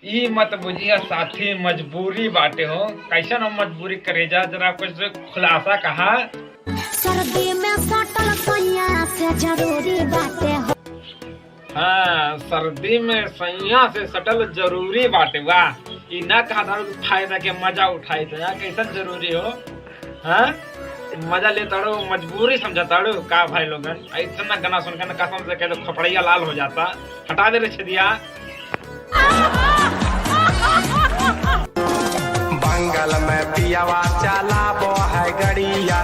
ई मत बुझिया साथी मजबूरी बाटे हो। कैसन हो मजबूरी करे जा, जरा कुछ खुलासा कहा। सर्दी में सटल सैया से जरूरी बाटे हो। हाँ, सर्दी में सैया से सटल जरूरी बाटे। वाह, ई ना कहा था फायदा के मजा उठाई तो यहाँ कैसन जरूरी हो। हाँ, मजा ले ताड़ो, मजबूरी समझा ताड़ो का भाई लोगन। इतना गाना सुनकर कसम से कह दो खपड़िया लाल हो जाता। हटा दे रे छदिया। बंगल में पियावा चलाबो है गड़िया।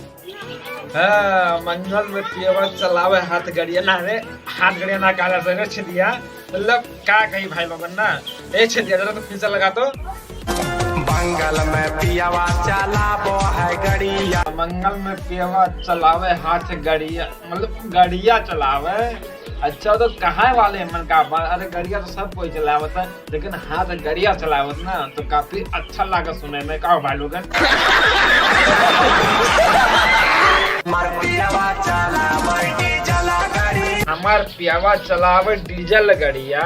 हाँ, मंगल में पियावा चलावे हाथ गड़िया ना रे, हाथ गड़िया ना काला से छदिया। मतलब का कही भाई लोगन ना। ए छदिया जरा तो पीछे लगा तो। मंगल में पियावा चलाबो है गड़िया। मंगल में पियावा चलावे हाथ गड़िया, मतलब गड़िया चलावे। अच्छा तो कहाँ वाले मन का। अरे गड़िया तो सब कोई चलावत है, लेकिन हाथ गड़िया चलावत ना तो काफी अच्छा लगा सुने में। का भाई लोगन हमार पियावा चलावे डीजल गड़िया।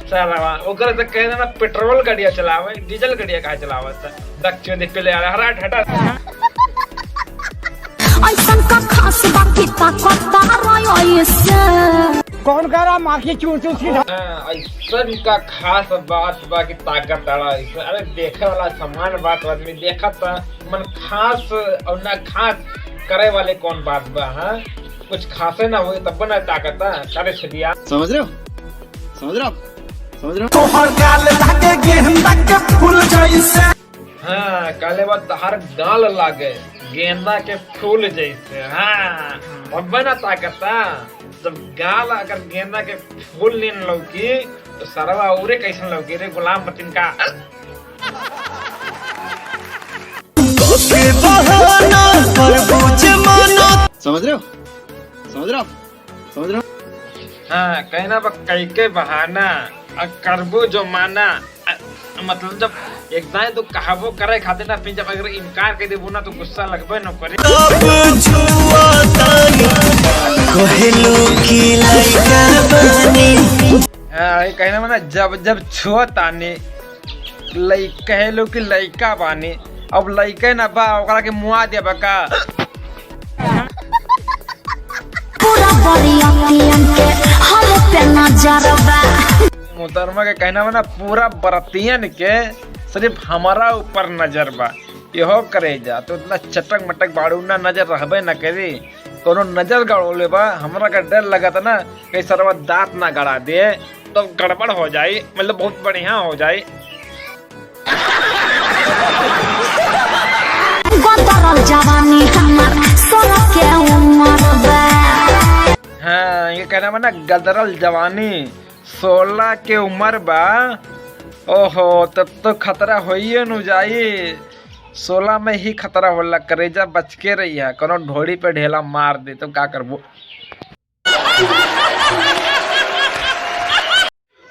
चलावा ओकर तो कह देना पेट्रोल गड़िया चलावे, डीजल गड़िया कहाँ चलावत। दक्षिण दे पहले हरा हटा ऐसन का खास बाकी ताकत रयो इससे। कौन कह रहा माखी चूर चूर सीधा। ऐसन का खास बात बा की ताकत आड़ा। अरे देखे वाला समान बात आदमी देखा था मन खास और ना खास करे वाले कौन बात बा। हाँ, कुछ खासे ना हुए तब ना ताकत करे छदिया। समझ रहे हो, समझ रहे हो, समझ रहे हो। तोहर गाल लागे गेंदा के फूल जैसे। हाँ, काले बात हर गाल लागे गेंदा के फूल जैसे। हाँ, अब बना ताकत। जब गाल अगर गेंदा के फूल नीन लौकी तो सरवा उरे कैसन लौकी रे गुलाम मतिन का। समझ रहे हो, समझ रहे हो, समझ रहे हो। हाँ, कहना बा कई के बहाना करबो जो माना। मतलब जब एक दाएं तो कहावो करे खाते ना, फिर जब अगर इनकार कर देबो ना तो गुस्सा लगबे न करे। हाँ, कहना माना जब जब छुआ तानी कहे लो कि लइका बानी। अब लइका ना बा ओकरा के मुआ दे बका। पूरा बरियातियन के हम पे नजर बा। मोहतरमा के कहना माना पूरा बरतियन के सिर्फ हमारा ऊपर नजर बा। यहो करे जा तो इतना चटक मटक बाड़ू ना नजर रहबे न करी। कोनो नजर गड़ोले बा हमरा का डर लगा था ना कहीं सरवा दांत ना गड़ा दे तो गड़बड़ हो जाए, मतलब बहुत बढ़िया हो जाए। जवानी हमर 16 के उम्र बा। हाँ, ये कहना माना गदरल जवानी 16 के उम्र बा। ओहो, तब तो खतरा होइए न जाई। 16 में ही खतरा होला। करेजा बच के रही है, कोनो ढोड़ी पे ढेला मार दे तो क्या करबो।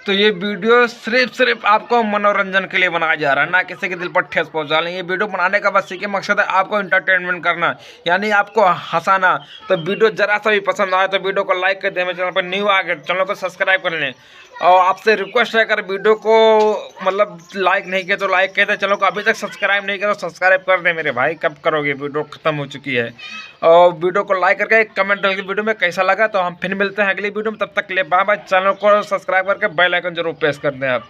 तो ये वीडियो सिर्फ आपको मनोरंजन के लिए बनाया जा रहा है, ना किसी के दिल पर ठेस पहुंचाने। ये वीडियो बनाने का बस एक मकसद है, आपको इंटरटेनमेंट करना, यानी आपको हंसाना। तो वीडियो जरा सा भी पसंद आए तो वीडियो को लाइक कर दें। चैनल पर न्यू आ गए चैनल को सब्सक्राइब कर लें। और आपसे रिक्वेस्ट है, अगर वीडियो को मतलब लाइक नहीं किया तो लाइक कर दें। चैनल को अभी तक सब्सक्राइब नहीं किया तो सब्सक्राइब कर दें मेरे भाई। कब करोगे, वीडियो खत्म हो चुकी है। और वीडियो को लाइक करके कमेंट करके वीडियो में कैसा लगा। तो हम फिर मिलते हैं अगली वीडियो में, तब तक के लिए बाय बाय। चैनल को सब्सक्राइब करके बेल आइकन जरूर प्रेस कर दें आप।